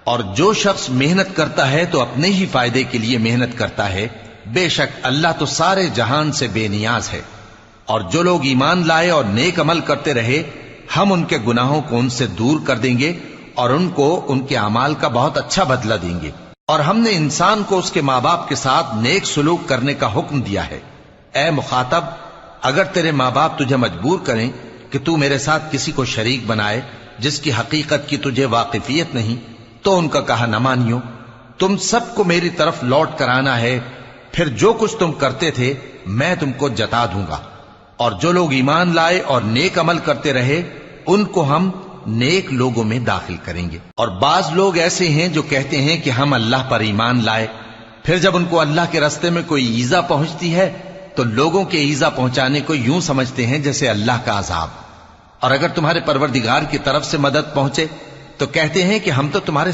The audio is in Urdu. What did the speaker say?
اور جو شخص محنت کرتا ہے تو اپنے ہی فائدے کے لیے محنت کرتا ہے، بے شک اللہ تو سارے جہان سے بے نیاز ہے۔ اور جو لوگ ایمان لائے اور نیک عمل کرتے رہے، ہم ان کے گناہوں کو ان سے دور کر دیں گے اور ان کو ان کے اعمال کا بہت اچھا بدلہ دیں گے۔ اور ہم نے انسان کو اس کے ماں باپ کے ساتھ نیک سلوک کرنے کا حکم دیا ہے۔ اے مخاطب، اگر تیرے ماں باپ تجھے مجبور کریں کہ تو میرے ساتھ کسی کو شریک بنائے جس کی حقیقت کی تجھے واقفیت نہیں، تو ان کا کہا نہ مانیو۔ تم سب کو میری طرف لوٹ کر آنا ہے، پھر جو کچھ تم کرتے تھے میں تم کو جتا دوں گا۔ اور جو لوگ ایمان لائے اور نیک عمل کرتے رہے، ان کو ہم نیک لوگوں میں داخل کریں گے۔ اور بعض لوگ ایسے ہیں جو کہتے ہیں کہ ہم اللہ پر ایمان لائے، پھر جب ان کو اللہ کے رستے میں کوئی ایذا پہنچتی ہے تو لوگوں کے ایذا پہنچانے کو یوں سمجھتے ہیں جیسے اللہ کا عذاب۔ اور اگر تمہارے پروردگار کی طرف سے مدد پہنچے تو کہتے ہیں کہ ہم تو تمہارے